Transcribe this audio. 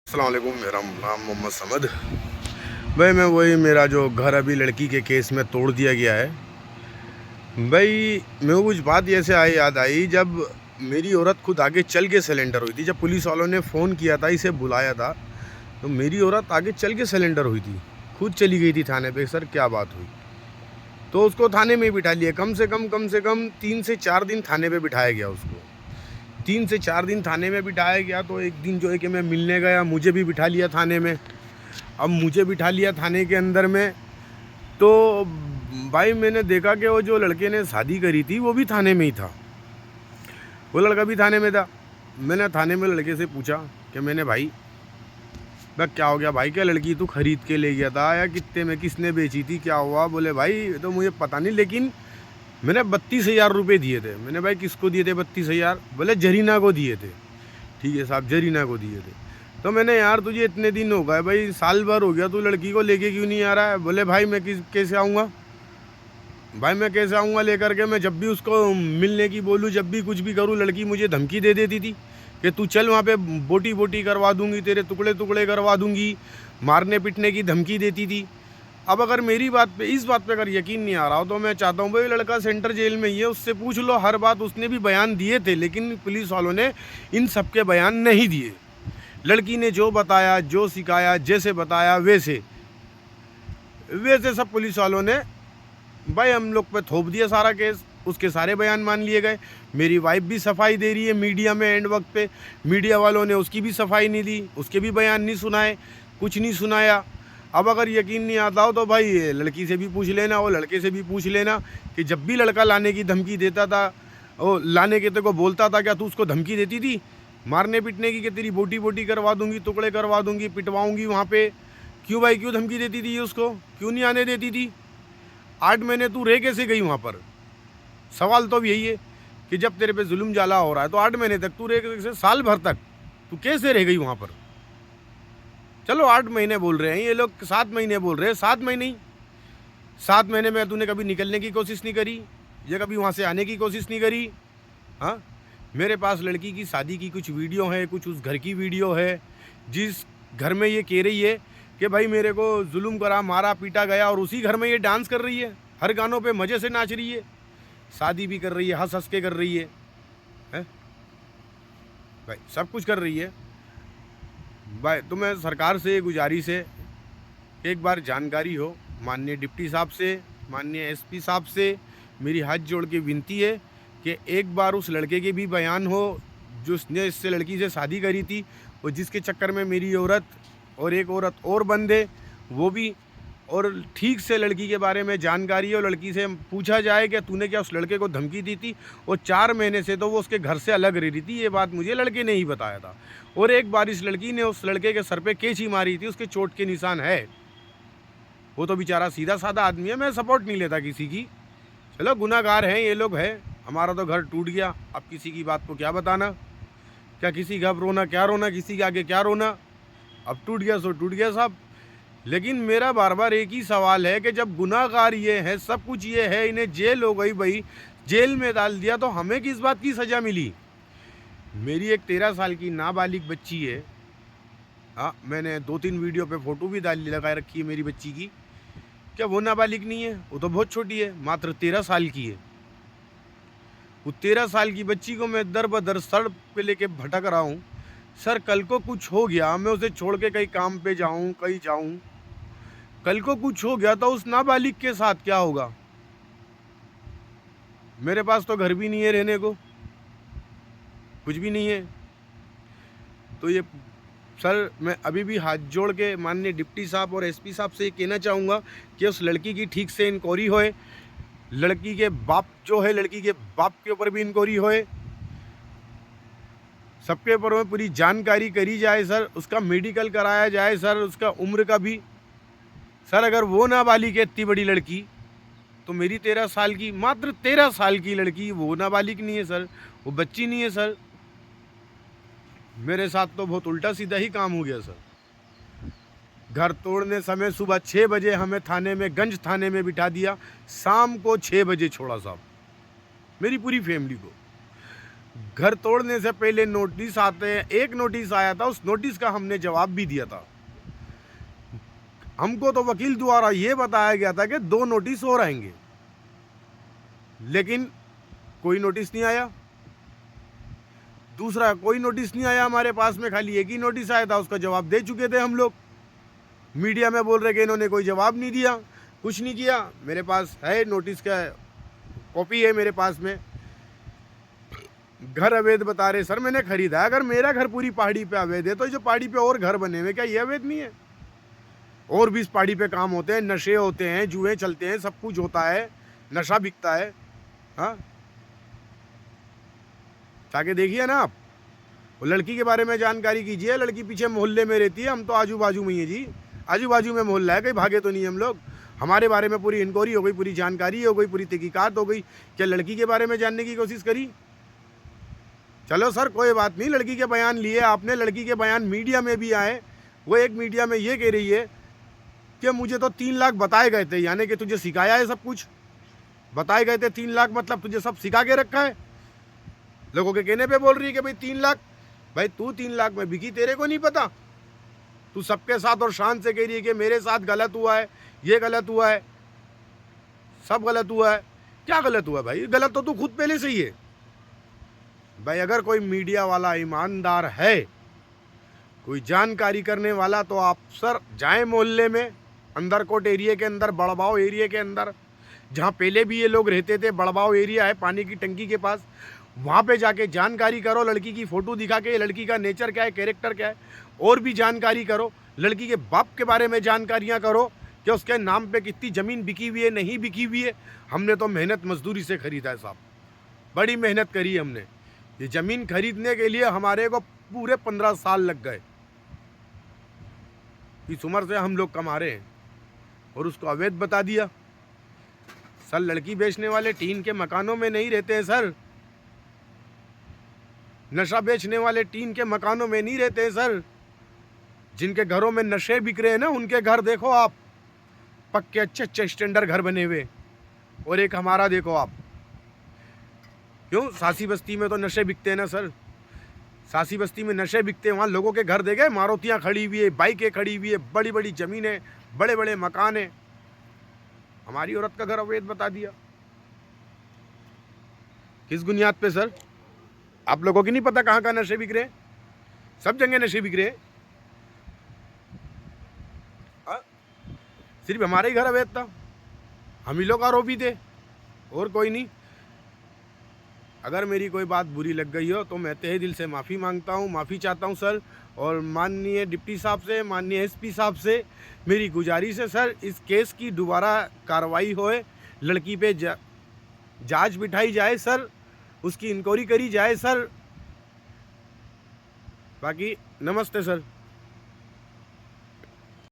अस्सलाम वालेकुम। मेरा नाम मोहम्मद समद भाई। मैं वही मेरा जो घर अभी लड़की के केस में तोड़ दिया गया है भाई। मेरे को कुछ बात ऐसे याद आई जब मेरी औरत खुद आगे चल के सिलेंडर हुई थी। जब पुलिस वालों ने फ़ोन किया था, इसे बुलाया था, तो मेरी औरत आगे चल के सिलेंडर हुई थी, खुद चली गई थी थाने पे। सर क्या बात हुई? तो उसको थाने में ही बिठा लिया। कम से कम 3 से 4 दिन थाने पे बिठाया गया उसको। 3 से 4 दिन थाने में बिठाया गया। तो एक दिन जो है कि मैं मिलने गया, मुझे भी बिठा लिया थाने में। अब मुझे बिठा लिया थाने के अंदर में, तो भाई मैंने देखा कि वो जो लड़के ने शादी करी थी वो भी थाने में ही था, वो लड़का भी थाने में था। मैंने थाने में लड़के से पूछा कि भाई क्या हो गया भाई? क्या लड़की तू खरीद के ले गया था या कितने में, किसने बेची थी, क्या हुआ? बोले भाई तो मुझे पता नहीं, लेकिन मैंने 32,000 रुपये दिए थे। मैंने भाई किसको दिए थे 32,000? बोले जरीना को दिए थे। ठीक है साहब, जरीना को दिए थे। तो मैंने यार तुझे इतने दिन हो गए भाई, साल भर हो गया, तू लड़की को लेके क्यों नहीं आ रहा है? बोले भाई मैं कैसे आऊँगा भाई, मैं कैसे आऊँगा लेकर के? मैं जब भी उसको मिलने की बोलूँ, जब भी कुछ भी करूँ, लड़की मुझे धमकी दे देती थी कि तू चल वहाँ पे, बोटी बोटी करवा दूँगी, तेरे टुकड़े टुकड़े करवा दूँगी, मारने पीटने की धमकी देती थी। अब अगर मेरी बात पे, इस बात पे अगर यकीन नहीं आ रहा हो तो मैं चाहता हूँ भाई, लड़का सेंटर जेल में ही है, उससे पूछ लो हर बात। उसने भी बयान दिए थे, लेकिन पुलिस वालों ने इन सब के बयान नहीं दिए। लड़की ने जो बताया, जो सिखाया, जैसे बताया वैसे वैसे सब पुलिस वालों ने भाई हम लोग पे थोप दिया सारा केस। उसके सारे बयान मान लिए गए। मेरी वाइफ भी सफाई दे रही है मीडिया में एंड वक्त पे, मीडिया वालों ने उसकी भी सफाई नहीं दी, उसके भी बयान नहीं सुनाए, कुछ नहीं सुनाया। अब अगर यकीन नहीं आता हो तो भाई लड़की से भी पूछ लेना, और लड़के से भी पूछ लेना कि जब भी लड़का लाने की धमकी देता था, वो लाने के तेरे को बोलता था, क्या तू उसको धमकी देती थी मारने पीटने की कि तेरी बोटी बोटी करवा दूंगी, टुकड़े करवा दूंगी, पिटवाऊंगी वहाँ पे? क्यों भाई, क्यों धमकी देती थी उसको? क्यों नहीं आने देती थी? 8 महीने तू रह कैसे गई वहाँ पर? सवाल तो अब यही है कि जब तेरे पे जुल्म जाला हो रहा है तो 8 महीने तक तू रह कैसे, साल भर तक तू कैसे रह गई वहाँ पर? चलो 8 महीने बोल रहे हैं ये लोग, 7 महीने बोल रहे हैं, 7 महीने ही, 7 महीने में तूने कभी निकलने की कोशिश नहीं करी, या कभी वहाँ से आने की कोशिश नहीं करी? हाँ, मेरे पास लड़की की शादी की कुछ वीडियो है, कुछ उस घर की वीडियो है जिस घर में ये कह रही है कि भाई मेरे को जुल्म करा, मारा पीटा गया, और उसी घर में ये डांस कर रही है, हर गानों पे मज़े से नाच रही है, शादी भी कर रही है, हंस हंस के कर रही है, हैं भाई, सब कुछ कर रही है भाई। तो मैं सरकार से गुजारिश है कि एक बार जानकारी हो, माननीय डिप्टी साहब से, माननीय एसपी साहब से मेरी हाथ जोड़ के विनती है कि एक बार उस लड़के के भी बयान हो जिसने इससे लड़की से शादी करी थी, और जिसके चक्कर में मेरी औरत और एक औरत और बंदे, वो भी, और ठीक से लड़की के बारे में जानकारी हो, लड़की से पूछा जाए कि तूने क्या उस लड़के को धमकी दी थी? और 4 महीने से तो वो उसके घर से अलग रह रही थी, ये बात मुझे लड़के ने ही बताया था। और एक बार इस लड़की ने उस लड़के के सर पे कैंची मारी थी, उसके चोट के निशान है। वो तो बेचारा सीधा साधा आदमी है, मैं सपोर्ट नहीं लेता किसी की। चलो गुनाहगार हैं ये लोग, हैं, हमारा तो घर टूट गया, अब किसी की बात को क्या बताना, क्या किसी का अब रोना, क्या रोना, किसी के आगे क्या रोना? अब टूट गया सो टूट गया साहब। लेकिन मेरा बार बार एक ही सवाल है कि जब गुनाहगार ये है, सब कुछ ये है, इन्हें जेल हो गई भाई, जेल में डाल दिया, तो हमें किस बात की सज़ा मिली? मेरी एक 13 साल की नाबालिग बच्ची है। हाँ, मैंने 2-3 वीडियो पे फ़ोटो भी डाल लगा रखी है मेरी बच्ची की। क्या वो नाबालिग नहीं है? वो तो बहुत छोटी है, मात्र 13 साल की है। वो 13 साल की बच्ची को मैं दर बदर सड़क पे लेके भटक रहा हूँ। सर कल को कुछ हो गया, मैं उसे छोड़ के कहीं काम पे जाऊँ, कहीं जाऊँ, कल को कुछ हो गया तो उस नाबालिग के साथ क्या होगा? मेरे पास तो घर भी नहीं है रहने को, कुछ भी नहीं है। तो ये सर मैं अभी भी हाथ जोड़ के माननीय डिप्टी साहब और एसपी साहब से ये कहना चाहूँगा कि उस लड़की की ठीक से इंक्वायरी होए, लड़की के बाप जो है, लड़की के बाप के ऊपर भी इंक्वायरी होए, सबके ऊपर में पूरी जानकारी करी जाए सर, उसका मेडिकल कराया जाए सर, उसका उम्र का भी। सर अगर वो नाबालिग है इतनी बड़ी लड़की, तो मेरी 13 साल की, मात्र 13 साल की लड़की, वो नाबालिग नहीं है सर, वो बच्ची नहीं है सर। मेरे साथ तो बहुत उल्टा सीधा ही काम हो गया सर। घर तोड़ने समय सुबह 6 बजे हमें थाने में, गंज थाने में बिठा दिया, शाम को 6 बजे छोड़ा साहब, मेरी पूरी फैमिली को। घर तोड़ने से पहले नोटिस आते हैं, एक नोटिस आया था, उस नोटिस का हमने जवाब भी दिया था। हमको तो वकील द्वारा ये बताया गया था कि 2 नोटिस और आएंगे, लेकिन कोई नोटिस नहीं आया। दूसरा कोई नोटिस नहीं आया हमारे पास में, खाली एक ही नोटिस आया था, उसका जवाब दे चुके थे हम लोग। मीडिया में बोल रहे कि इन्होंने कोई जवाब नहीं दिया, कुछ नहीं किया। मेरे पास है नोटिस का कॉपी है मेरे पास में। घर अवैध बता रहे, सर मैंने खरीदा। अगर मेरा घर पूरी पहाड़ी पे अवैध है तो जो पहाड़ी पे और घर बने हुए, क्या ये अवैध नहीं है? और भी इस पहाड़ी पे काम होते हैं, नशे होते हैं, जुए चलते हैं, सब कुछ होता है, नशा बिकता है। हाँ, जाके देखिए ना आप। वो लड़की के बारे में जानकारी कीजिए। लड़की पीछे मोहल्ले में रहती है, हम तो आजू बाजू में ही है जी, आजू बाजू में मोहल्ला है, कहीं भागे तो नहीं हम लोग। हमारे बारे में पूरी इंक्वायरी हो गई, पूरी जानकारी हो गई, पूरी तहकीकात हो गई। क्या लड़की के बारे में जानने की कोशिश करी? चलो सर कोई बात नहीं, लड़की के बयान लिए आपने, लड़की के बयान मीडिया में भी आए। वो एक मीडिया में ये कह रही है कि मुझे तो 3 लाख बताए गए थे, यानी कि तुझे सिखाया है सब कुछ। बताए गए थे 3 लाख, मतलब तुझे सब सिखा के रखा है। लोगों के कहने पे बोल रही है कि भाई 3 लाख। भाई तू 3 लाख में बिकी, तेरे को नहीं पता? तू सबके साथ और शान से कह रही है कि मेरे साथ गलत हुआ है, ये गलत हुआ है, सब गलत हुआ है। क्या गलत हुआ भाई? गलत तो तू खुद पहले से ही है। भाई अगर कोई मीडिया वाला ईमानदार है, कोई जानकारी करने वाला, तो आप सर जाएं मोहल्ले में, अंदरकोट एरिया के अंदर, बड़बाव एरिया के अंदर, जहाँ पहले भी ये लोग रहते थे। बड़बाव एरिया है पानी की टंकी के पास, वहाँ पे जाके जानकारी करो। लड़की की फ़ोटो दिखा के लड़की का नेचर क्या है, कैरेक्टर क्या है, और भी जानकारी करो। लड़की के बाप के बारे में जानकारियाँ करो कि उसके नाम पे कितनी ज़मीन बिकी हुई है, नहीं बिकी हुई है। हमने तो मेहनत मजदूरी से ख़रीदा है साहब, बड़ी मेहनत करी है हमने। ये ज़मीन खरीदने के लिए हमारे को पूरे 15 साल लग गए। इस उम्र से हम लोग कमा रहे हैं और उसको अवैध बता दिया। सर लड़की बेचने वाले टीन के मकानों में नहीं रहते हैं सर, नशा बेचने वाले टीन के मकानों में नहीं रहते हैं सर। जिनके घरों में नशे बिक रहे हैं ना, उनके घर देखो आप, पक्के अच्छे अच्छे स्टैंडर्ड घर बने हुए। और एक हमारा देखो आप। क्यों? सासी बस्ती में तो नशे बिकते हैं ना सर, सासी बस्ती में नशे बिकते हैं। वहाँ लोगों के घर देखे, मारुतियाँ खड़ी हुई है, बाइकें खड़ी हुई है, बड़ी बड़ी ज़मीनें, बड़े बड़े मकान हैं। हमारी औरत का घर अवैध बता दिया। किस बुनियाद पे सर? आप लोगों की नहीं पता कहाँ कहाँ नशे बिक रहे हैं? सब जगह नशे बिक रहे हैं। सिर्फ हमारे ही घर अवैध था, हम ही लोग आरोपी थे, और कोई नहीं। अगर मेरी कोई बात बुरी लग गई हो तो मैं तहे दिल से माफ़ी मांगता हूँ, माफ़ी चाहता हूँ सर। और माननीय डिप्टी साहब से, माननीय एसपी साहब से मेरी गुजारिश है सर, इस केस की दोबारा कार्रवाई होए, लड़की पे जांच बिठाई जाए सर, उसकी इंक्वायरी करी जाए सर। बाकी नमस्ते सर।